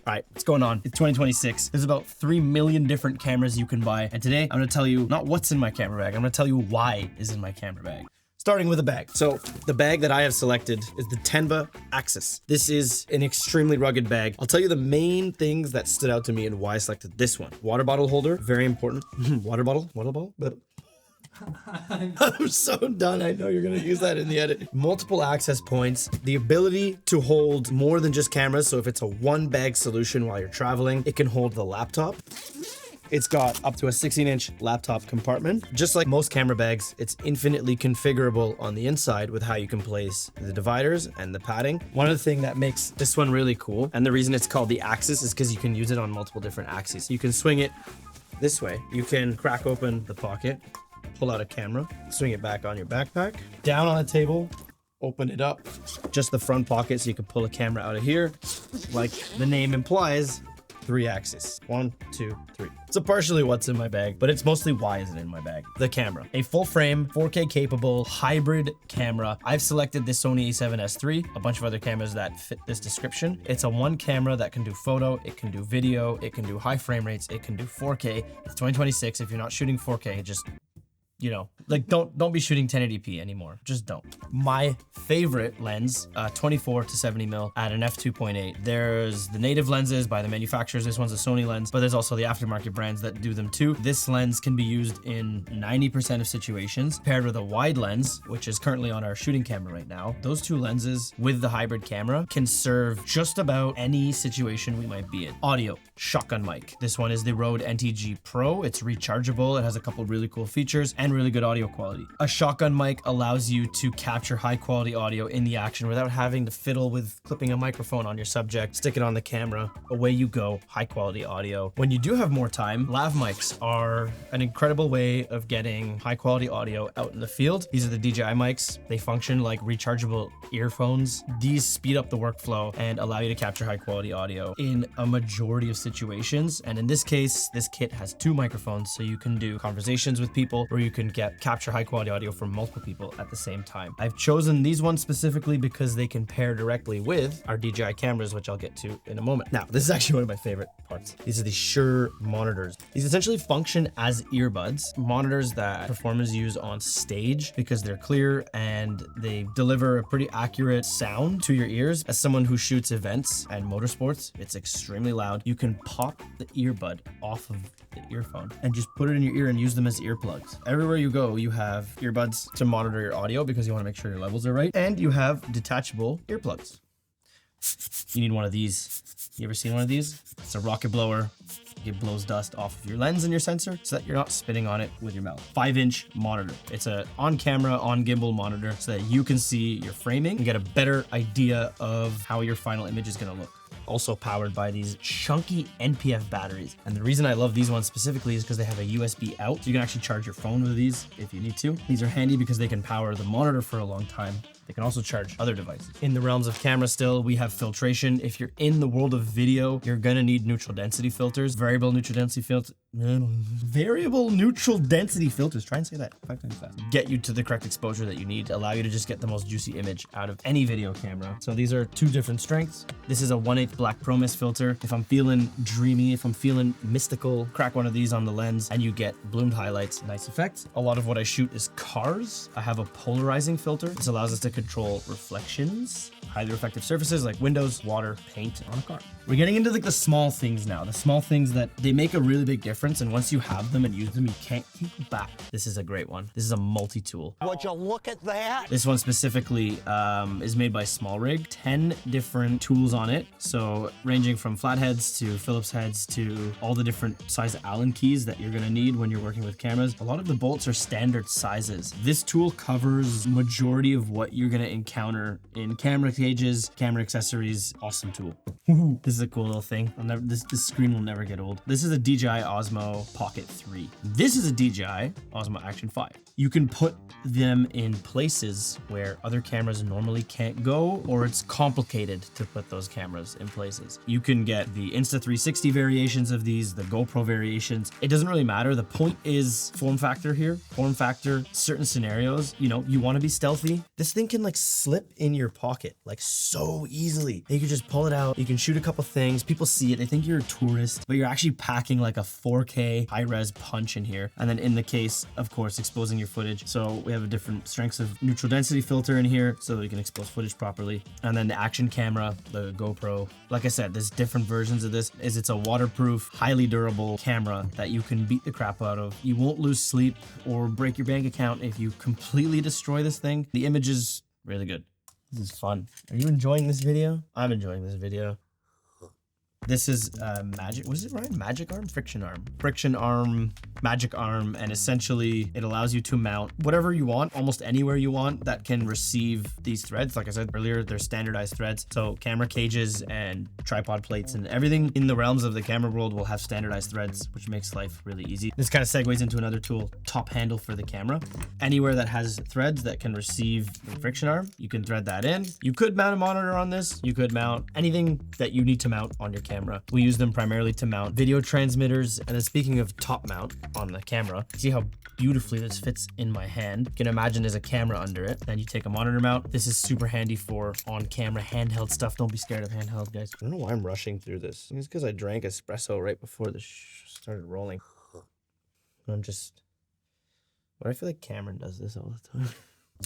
All right, what's going on? It's 2026. There's about 3 million different cameras you can buy. And today I'm gonna tell you not what's in my camera bag, I'm gonna tell you why is in my camera bag. Starting with a bag. So the bag that I have selected is the Tenba Axis. This is an extremely rugged bag. I'll tell you the main things that stood out to me and why I selected this one. Water bottle holder, very important. water bottle, but I'm so done. I know you're gonna use that in the edit. Multiple access points, the ability to hold more than just cameras. So if it's a one bag solution while you're traveling, it can hold the laptop. It's got up to a 16-inch laptop compartment. Just like most camera bags, it's infinitely configurable on the inside with how you can place the dividers and the padding. One of the things that makes this one really cool, and the reason it's called the Axis, is because you can use it on multiple different axes. You can swing it this way. You can crack open the pocket, pull out a camera, swing it back on your backpack, down on a table, open it up, just the front pocket so you can pull a camera out of here. Like the name implies, 3 axes. 1, 2, 3. So partially what's in my bag, but it's mostly why is it in my bag. The camera. A full frame, 4K capable, hybrid camera. I've selected this Sony a7S III, a bunch of other cameras that fit this description. It's a one camera that can do photo, it can do video, it can do high frame rates, it can do 4K. It's 2026. If you're not shooting 4K, just, you know, like don't be shooting 1080p anymore. Just don't. My favorite lens, 24 to 70 mil at an f2.8. There's the native lenses by the manufacturers. This one's a Sony lens, but there's also the aftermarket brands that do them too. This lens can be used in 90% of situations, paired with a wide lens, which is currently on our shooting camera right now. Those two lenses with the hybrid camera can serve just about any situation we might be in. Audio, shotgun mic. This one is the Rode NTG Pro. It's rechargeable. It has a couple really cool features and really good audio quality. A shotgun mic allows you to capture high quality audio in the action without having to fiddle with clipping a microphone on your subject, stick it on the camera, away you go, high quality audio. When you do have more time, lav mics are an incredible way of getting high quality audio out in the field. These are the DJI mics. They function like rechargeable earphones. These speed up the workflow and allow you to capture high quality audio in a majority of situations. And in this case, this kit has 2 microphones, so you can do conversations with people or you can capture high quality audio from multiple people at the same time. I've chosen these ones specifically because they can pair directly with our DJI cameras, which I'll get to in a moment. Now, this is actually one of my favorite parts. These are the Shure monitors. These essentially function as earbuds, monitors that performers use on stage because they're clear and they deliver a pretty accurate sound to your ears. As someone who shoots events and motorsports, it's extremely loud. You can pop the earbud off of the earphone and just put it in your ear and use them as earplugs. Everywhere you go, you have earbuds to monitor your audio because you want to make sure your levels are right, and you have detachable earplugs. You need one of these. You ever seen one of these? It's a rocket blower. It blows dust off of your lens and your sensor so that you're not spitting on it with your mouth. 5-inch monitor. It's a on-camera, on-gimbal monitor so that you can see your framing and get a better idea of how your final image is going to look. Also powered by these chunky NPF batteries. And the reason I love these ones specifically is because they have a USB out. So you can actually charge your phone with these if you need to. These are handy because they can power the monitor for a long time. They can also charge other devices. In the realms of camera still, we have filtration. If you're in the world of video, you're gonna need neutral density filters, variable neutral density filters. Variable neutral density filters. Try and say that 5 times fast. Get you to the correct exposure that you need, allow you to just get the most juicy image out of any video camera. So these are 2 different strengths. This is a 1/8 black pro mist filter. If I'm feeling dreamy, if I'm feeling mystical, crack one of these on the lens and you get bloomed highlights, nice effect. A lot of what I shoot is cars. I have a polarizing filter. This allows us to control reflections, highly reflective surfaces like windows, water, paint on a car. We're getting into like the small things now, the small things that they make a really big difference, and once you have them and use them, you can't keep them back. This is a great one. This is a multi-tool. Would you look at that? This one specifically is made by Small Rig. 10 different tools on it, so ranging from flatheads to Phillips heads to all the different size Allen keys that you're gonna need when you're working with cameras. A lot of the bolts are standard sizes. This tool covers majority of what you're gonna encounter in camera cages, camera accessories. Awesome tool. This is a cool little thing. This screen will never get old. This is a DJI Osmo Osmo Pocket 3. This is a DJI Osmo Action 5. You can put them in places where other cameras normally can't go, or it's complicated to put those cameras in places. You can get the Insta360 variations of these, the GoPro variations. It doesn't really matter. The point is form factor here. Form factor, certain scenarios, you know, you want to be stealthy. This thing can like slip in your pocket like so easily. You can just pull it out. You can shoot a couple things. People see it. They think you're a tourist, but you're actually packing like a 4K high-res punch in here. And then in the case, of course, exposing your footage. So we have a different strengths of neutral density filter in here so you can expose footage properly. And then the action camera, the GoPro. Like I said, there's different versions of this. It's a waterproof, highly durable camera that you can beat the crap out of. You won't lose sleep or break your bank account if you completely destroy this thing. The image is really good. This is fun. Are you enjoying this video? I'm enjoying this video. This is magic, what is it, Ryan? Magic arm? Friction arm. Friction arm, magic arm, and essentially it allows you to mount whatever you want, almost anywhere you want that can receive these threads. Like I said earlier, they're standardized threads. So camera cages and tripod plates and everything in the realms of the camera world will have standardized threads, which makes life really easy. This kind of segues into another tool, top handle for the camera. Anywhere that has threads that can receive the friction arm, you can thread that in. You could mount a monitor on this. You could mount anything that you need to mount on your camera. We use them primarily to mount video transmitters. And then speaking of top mount on the camera, see how beautifully this fits in my hand. You can imagine there's a camera under it. Then you take a monitor mount. This is super handy for on-camera handheld stuff. Don't be scared of handheld, guys. I don't know why I'm rushing through this. It's because I drank espresso right before this started rolling. I'm just... But I feel like Cameron does this all the time.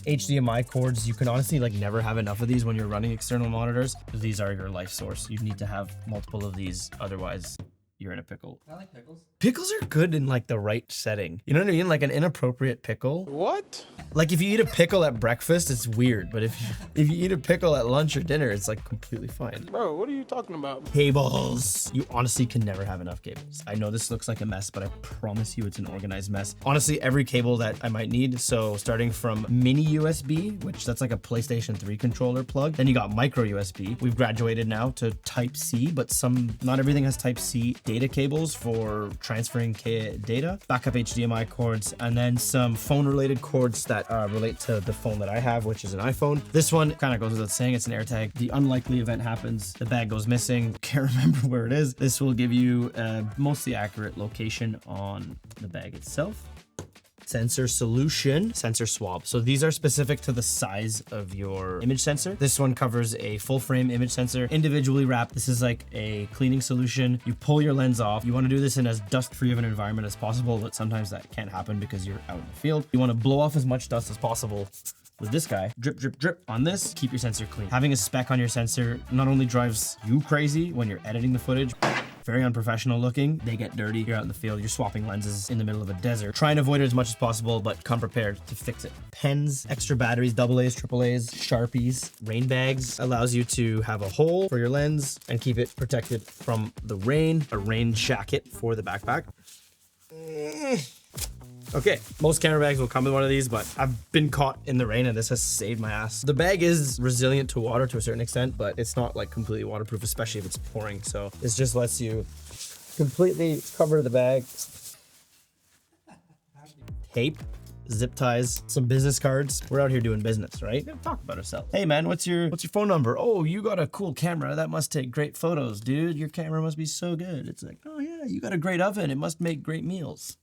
HDMI cords, you can honestly like never have enough of these when you're running external monitors. These are your life source. You need to have multiple of these, otherwise you're in a pickle. I like pickles. Pickles are good in like the right setting. You know what I mean? Like an inappropriate pickle. What? Like if you eat a pickle at breakfast, it's weird. But if you eat a pickle at lunch or dinner, it's like completely fine. Bro, what are you talking about? Cables. You honestly can never have enough cables. I know this looks like a mess, but I promise you it's an organized mess. Honestly, every cable that I might need. So starting from mini USB, which that's like a PlayStation 3 controller plug. Then you got micro USB. We've graduated now to Type C, but not everything has Type C. Data cables for transferring data, backup HDMI cords, and then some phone related cords that relate to the phone that I have, which is an iPhone. This one kind of goes without saying, it's an AirTag. The unlikely event happens, the bag goes missing, can't remember where it is. This will give you a mostly accurate location on the bag itself. Sensor solution, sensor swab. So these are specific to the size of your image sensor. This one covers a full frame image sensor, individually wrapped. This is like a cleaning solution. You pull your lens off. You want to do this in as dust-free of an environment as possible, but sometimes that can't happen because you're out in the field. You want to blow off as much dust as possible with this guy. Drip, drip, drip on this. Keep your sensor clean. Having a speck on your sensor not only drives you crazy when you're editing the footage, very unprofessional looking. They get dirty. You're out in the field. You're swapping lenses in the middle of a desert. Try and avoid it as much as possible, but come prepared to fix it. Pens, extra batteries, AA's, AAA's, Sharpies, rain bags allows you to have a hole for your lens and keep it protected from the rain. A rain jacket for the backpack. Okay, most camera bags will come with one of these, but I've been caught in the rain and this has saved my ass. The bag is resilient to water to a certain extent, but it's not like completely waterproof, especially if it's pouring. So this just lets you completely cover the bag. Tape, zip ties, some business cards. We're out here doing business, right? We're talk about ourselves. Hey man, what's your phone number? Oh, you got a cool camera. That must take great photos, dude. Your camera must be so good. It's like, oh yeah, you got a great oven. It must make great meals.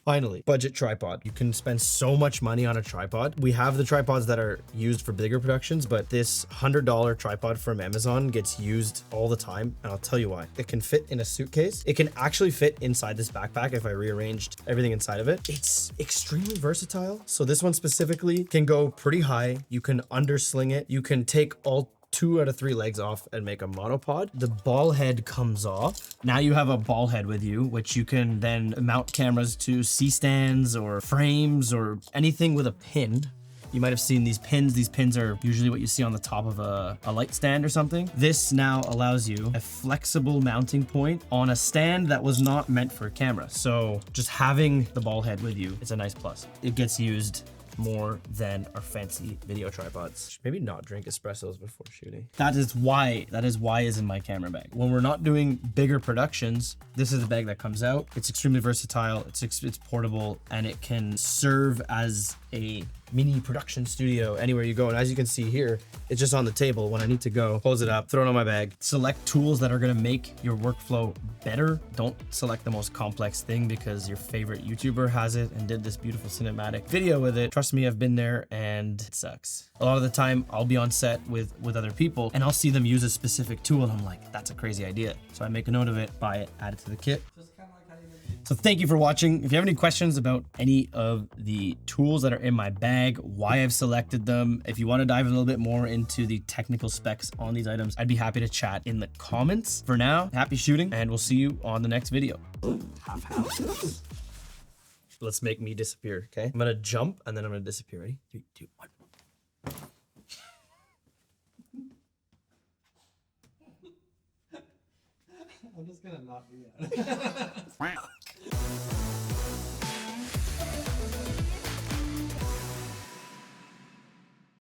Finally, budget tripod. You can spend so much money on a tripod. We have the tripods that are used for bigger productions, but this $100 tripod from Amazon gets used all the time, and I'll tell you why. It can fit in a suitcase. It can actually fit inside this backpack if I rearranged everything inside of it. It's extremely versatile. So this one specifically can go pretty high. You can undersling it. You can take all 2 out of 3 legs off and make a monopod. The ball head comes off. Now you have a ball head with you, which you can then mount cameras to C-stands or frames or anything with a pin. You might have seen these pins. These pins are usually what you see on the top of a light stand or something. This now allows you a flexible mounting point on a stand that was not meant for a camera. So just having the ball head with you is a nice plus. It gets used more than our fancy video tripods. Should maybe not drink espressos before shooting. That is why is in my camera bag. When we're not doing bigger productions, this is the bag that comes out. It's extremely versatile, it's portable, and it can serve as a mini production studio anywhere you go. And as you can see here, it's just on the table. When I need to go, close it up, throw it on my bag. Select tools that are gonna make your workflow better. Don't select the most complex thing because your favorite YouTuber has it and did this beautiful cinematic video with it. Trust me, I've been there and it sucks. A lot of the time I'll be on set with other people and I'll see them use a specific tool and I'm like, that's a crazy idea. So I make a note of it, buy it, add it to the kit. So thank you for watching. If you have any questions about any of the tools that are in my bag, why I've selected them, if you want to dive a little bit more into the technical specs on these items, I'd be happy to chat in the comments. For now, happy shooting, and we'll see you on the next video. Half house. Let's make me disappear, okay? I'm gonna jump and then I'm gonna disappear. Ready? 3, 2, 1. I'm just gonna not do that.